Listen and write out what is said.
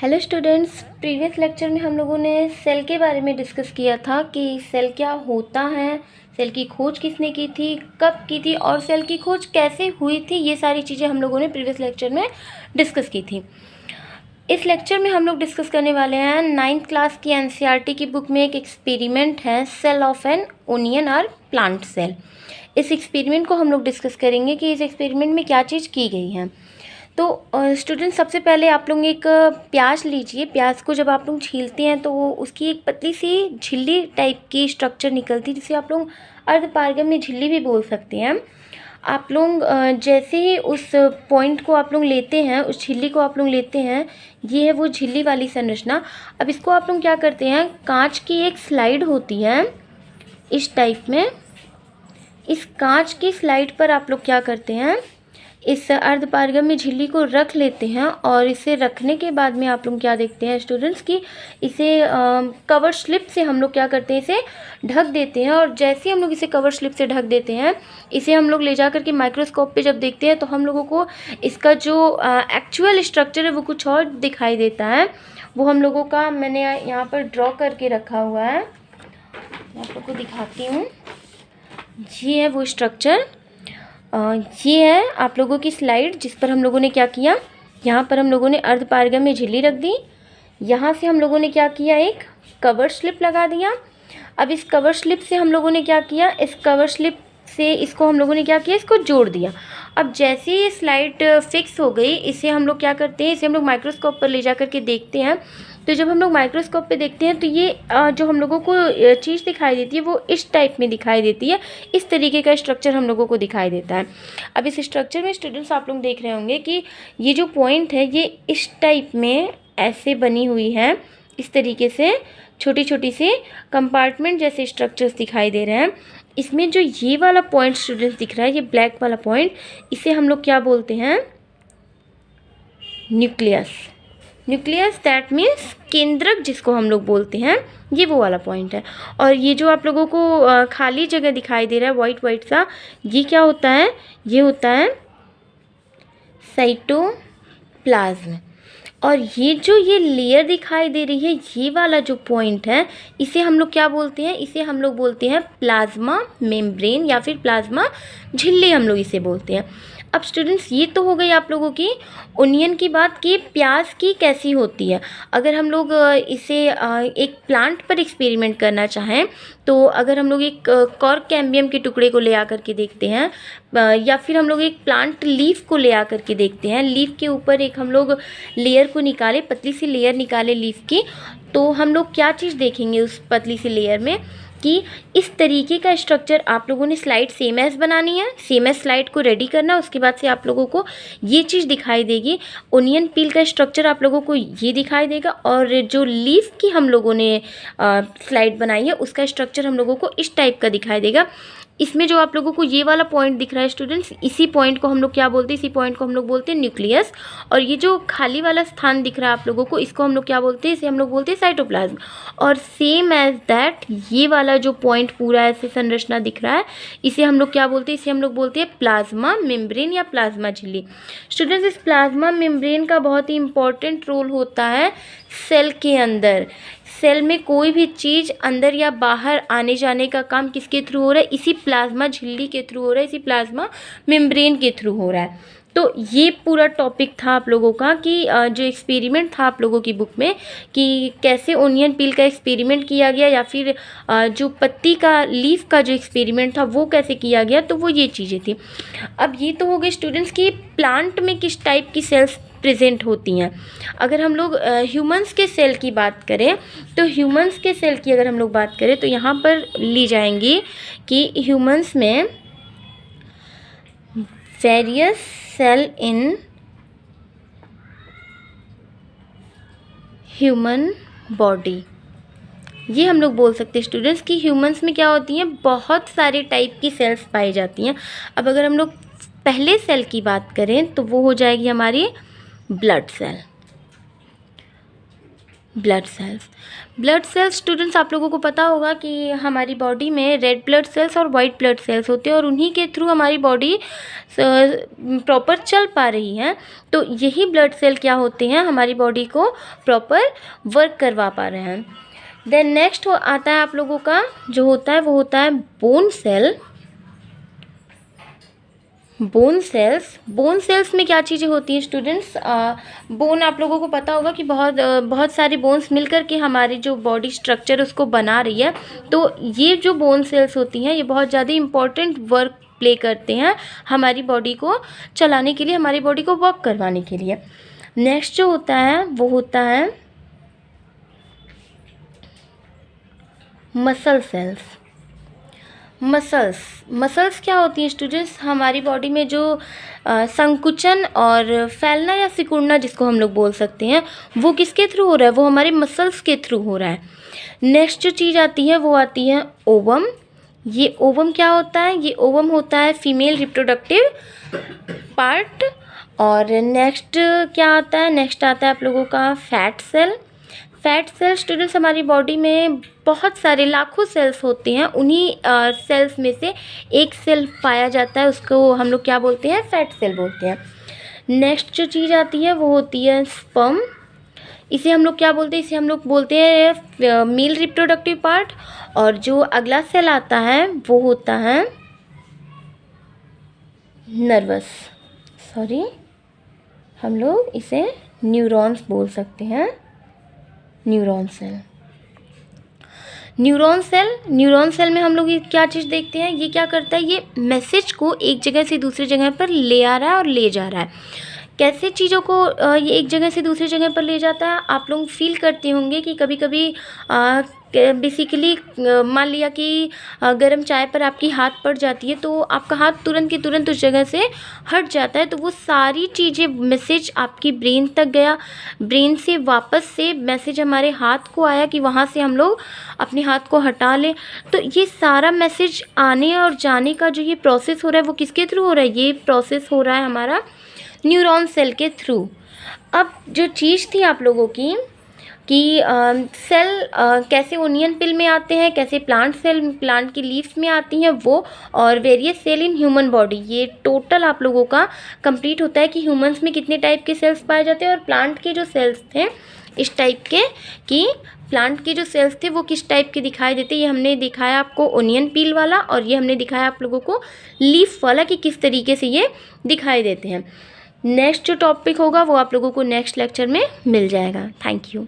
Hello students, previous lecture में हम लोगों ने सेल के बारे में डिस्कस किया था कि सेल क्या होता है, सेल की खोज किसने की थी, कब की थी और सेल की खोज कैसे हुई थी। ये सारी चीज़ें हम लोगों ने प्रीवियस लेक्चर में डिस्कस की थी। इस लेक्चर में हम लोग डिस्कस करने वाले हैं 9th क्लास की एनसीईआरटी की बुक में एक एक्सपेरिमेंट है, सेल ऑफ एन ओनियन और प्लांट सेल। इस एक्सपेरिमेंट को हम लोग डिस्कस करेंगे कि इस एक्सपेरिमेंट में क्या चीज़ की गई है। तो स्टूडेंट, सबसे पहले आप लोग एक प्याज लीजिए। प्याज को जब आप लोग छीलते हैं तो उसकी एक पतली सी झिल्ली टाइप की स्ट्रक्चर निकलती है, जिसे आप लोग अर्धपारगम्य झिल्ली भी बोल सकते हैं। आप लोग जैसे ही उस पॉइंट को आप लोग लेते हैं, उस झिल्ली को आप लोग लेते हैं, ये है वो झिल्ली वाली संरचना। अब इसको आप लोग क्या करते हैं, कांच की एक स्लाइड होती है इस टाइप में। इस कांच की स्लाइड पर आप लोग क्या करते हैं, इस अर्धपारगम्य झिल्ली को रख लेते हैं और इसे रखने के बाद में आप लोग क्या देखते हैं स्टूडेंट्स कि इसे कवर स्लिप से हम लोग क्या करते हैं, इसे ढक देते हैं। और जैसे ही हम लोग इसे कवर स्लिप से ढक देते हैं, इसे हम लोग ले जा कर के माइक्रोस्कोप पे जब देखते हैं तो हम लोगों को इसका जो एक्चुअल स्ट्रक्चर है वो कुछ और दिखाई देता है। वो हम लोगों का मैंने यहाँ पर ड्रॉ करके रखा हुआ है, मैं आप लोग को दिखाती हूँ। ये है वो स्ट्रक्चर, ये है आप लोगों की स्लाइड जिस पर हम लोगों ने क्या किया, यहाँ पर हम लोगों ने अर्धपारगम्य झिल्ली रख दी। यहाँ से हम लोगों ने क्या किया, एक कवर स्लिप लगा दिया। अब इस कवर स्लिप से हम लोगों ने क्या किया, इस कवर स्लिप से इसको हम लोगों ने क्या किया, इसको जोड़ दिया। अब जैसे ये स्लाइड फिक्स हो गई, इसे हम लोग क्या करते हैं, इसे हम लोग माइक्रोस्कोप पर ले जा कर के देखते हैं। तो जब हम लोग माइक्रोस्कोप पे देखते हैं तो ये जो हम लोगों को चीज़ दिखाई देती है वो इस टाइप में दिखाई देती है। इस तरीके का स्ट्रक्चर हम लोगों को दिखाई देता है। अब इस स्ट्रक्चर में स्टूडेंट्स आप लोग देख रहे होंगे कि ये जो पॉइंट है ये इस टाइप में ऐसे बनी हुई है। इस तरीके से छोटी छोटी सी कंपार्टमेंट जैसे स्ट्रक्चर्स दिखाई दे रहे हैं। इसमें जो ये वाला पॉइंट स्टूडेंट्स दिख रहा है, ये ब्लैक वाला पॉइंट, इसे हम लोग क्या बोलते हैं, न्यूक्लियस। न्यूक्लियस दैट मीन्स केंद्रक जिसको हम लोग बोलते हैं, ये वो वाला पॉइंट है। और ये जो आप लोगों को खाली जगह दिखाई दे रहा है वाइट वाइट सा, ये क्या होता है, ये होता है साइटोप्लाज्म। और ये लेयर दिखाई दे रही है, ये वाला जो पॉइंट है, इसे हम लोग क्या बोलते हैं, इसे हम लोग बोलते हैं प्लाज्मा मेम्ब्रेन या फिर प्लाज्मा झिल्ली हम लोग इसे बोलते हैं। अब स्टूडेंट्स, ये तो हो गई आप लोगों की ओनियन की बात कि प्याज की कैसी होती है। अगर हम लोग इसे एक प्लांट पर एक्सपेरिमेंट करना चाहें तो अगर हम लोग एक कॉर्क कैम्बियम के टुकड़े को ले आकर के देखते हैं, या फिर हम लोग एक प्लांट लीफ को ले आकर के देखते हैं, लीफ के ऊपर एक हम लोग लेयर को निकाले, पतली सी लेयर निकाले लीफ की, तो हम लोग क्या चीज़ देखेंगे उस पतली सी लेयर में कि इस तरीके का स्ट्रक्चर आप लोगों ने स्लाइड सेम एज बनानी है, सेम एज स्लाइड को रेडी करना। उसके बाद से आप लोगों को ये चीज़ दिखाई देगी, ओनियन पील का स्ट्रक्चर आप लोगों को ये दिखाई देगा, और जो लीफ की हम लोगों ने स्लाइड बनाई है उसका स्ट्रक्चर हम लोगों को इस टाइप का दिखाई देगा। इसमें जो आप लोगों को ये वाला पॉइंट दिख रहा है स्टूडेंट्स, इसी पॉइंट को हम लोग क्या बोलते हैं, इसी पॉइंट को हम लोग बोलते हैं न्यूक्लियस। और ये जो खाली वाला स्थान दिख रहा है आप लोगों को, इसको हम लोग क्या बोलते हैं, इसे हम लोग बोलते हैं साइटोप्लाज्म। और सेम एज दैट ये वाला जो पॉइंट पूरा ऐसे संरचना दिख रहा है, इसे हम लोग क्या बोलते हैं, इसे हम लोग बोलते हैं प्लाज्मा मेम्ब्रेन या प्लाज्मा झिल्ली। स्टूडेंट्स, इस प्लाज्मा मेम्ब्रेन का बहुत ही इंपॉर्टेंट रोल होता है सेल के अंदर। सेल में कोई भी चीज़ अंदर या बाहर आने जाने का काम किसके थ्रू हो रहा है, इसी प्लाज्मा झिल्ली के थ्रू हो रहा है, इसी प्लाज्मा मेम्ब्रेन के थ्रू हो रहा है। तो ये पूरा टॉपिक था आप लोगों का कि जो एक्सपेरिमेंट था आप लोगों की बुक में कि कैसे ओनियन पील का एक्सपेरिमेंट किया गया, या फिर जो पत्ती का लीफ का जो एक्सपेरिमेंट था वो कैसे किया गया, तो वो ये चीज़ें थी। अब ये तो हो गए स्टूडेंट्स कि प्लांट में किस टाइप की सेल्स प्रेजेंट होती हैं। अगर हम लोग ह्यूमंस के सेल की बात करें तो ह्यूमंस के सेल की अगर हम लोग बात करें तो यहाँ पर ली जाएंगी कि ह्यूमंस में various cell in human body, ये हम लोग बोल सकते हैं स्टूडेंट्स कि ह्यूमंस में क्या होती हैं, बहुत सारे टाइप की सेल्स पाई जाती हैं। अब अगर हम लोग पहले सेल की बात करें तो वो हो जाएगी हमारी blood cell. Blood cells. Blood cells students आप लोगों को पता होगा कि हमारी बॉडी में रेड ब्लड सेल्स और वाइट ब्लड सेल्स होते हैं और उन्हीं के थ्रू हमारी बॉडी प्रॉपर चल पा रही है। तो यही ब्लड सेल क्या होते हैं, हमारी बॉडी को प्रॉपर वर्क करवा पा रहे हैं। देन नेक्स्ट आता है आप लोगों का जो होता है वो होता है बोन सेल। बोन सेल्स में क्या चीज़ें होती हैं स्टूडेंट्स, बोन आप लोगों को पता होगा कि बहुत सारी बोन्स मिलकर के हमारी जो बॉडी स्ट्रक्चर उसको बना रही है। तो ये जो बोन सेल्स होती हैं ये बहुत ज़्यादा इम्पॉर्टेंट वर्क प्ले करते हैं हमारी बॉडी को चलाने के लिए, हमारी बॉडी को वर्क करवाने के लिए। नेक्स्ट जो होता है वो होता है मसल सेल्स। मसल्स क्या होती हैं स्टूडेंट्स, हमारी बॉडी में जो संकुचन और फैलना या सिकुड़ना जिसको हम लोग बोल सकते हैं वो किसके थ्रू हो रहा है, वो हमारे मसल्स के थ्रू हो रहा है। नेक्स्ट जो चीज़ आती है वो आती है ओवम। ये ओवम क्या होता है, ये ओवम होता है फीमेल रिप्रोडक्टिव पार्ट। और नेक्स्ट क्या आता है, नेक्स्ट आता है आप लोगों का fat cell. Fat cell students हमारी बॉडी में बहुत सारे लाखों सेल्स होते हैं, उन्हीं सेल्स में से एक सेल पाया जाता है, उसको हम लोग क्या बोलते हैं, फैट सेल बोलते हैं। नेक्स्ट जो चीज़ आती है वो होती है स्पर्म। इसे हम लोग क्या बोलते हैं, इसे हम लोग बोलते हैं मेल रिप्रोडक्टिव पार्ट। और जो अगला सेल आता है वो होता है हम लोग इसे न्यूरॉन्स बोल सकते हैं, न्यूरॉन सेल में हम लोग ये क्या चीज़ देखते हैं, ये क्या करता है, ये मैसेज को एक जगह से दूसरी जगह पर ले आ रहा है और ले जा रहा है। कैसे चीज़ों को ये एक जगह से दूसरी जगह पर ले जाता है, आप लोग फील करते होंगे कि कभी कभी बेसिकली मान लिया कि गर्म चाय पर आपकी हाथ पड़ जाती है तो आपका हाथ तुरंत की तुरंत उस जगह से हट जाता है। तो वो सारी चीज़ें मैसेज आपकी ब्रेन तक गया, ब्रेन से वापस से मैसेज हमारे हाथ को आया कि वहाँ से हम लोग अपने हाथ को हटा लें। तो ये सारा मैसेज आने और जाने का जो ये प्रोसेस हो रहा है वो किसके थ्रू हो रहा है, ये प्रोसेस हो रहा है हमारा न्यूरॉन सेल के थ्रू। अब जो चीज़ थी आप लोगों की कि सेल कैसे ओनियन पिल में आते हैं, कैसे प्लांट की लीव्स में आती हैं वो, और various cell in human body, ये टोटल आप लोगों का कंप्लीट होता है कि ह्यूमंस में कितने टाइप के सेल्स पाए जाते हैं और प्लांट के जो सेल्स थे इस टाइप के, कि प्लांट के जो सेल्स थे वो किस टाइप के दिखाई देते। ये हमने दिखाया आपको ओनियन पील वाला, और ये हमने दिखाया आप लोगों को लीफ वाला कि किस तरीके से ये दिखाई देते हैं। नेक्स्ट जो टॉपिक होगा वो आप लोगों को नेक्स्ट लेक्चर में मिल जाएगा। Thank you.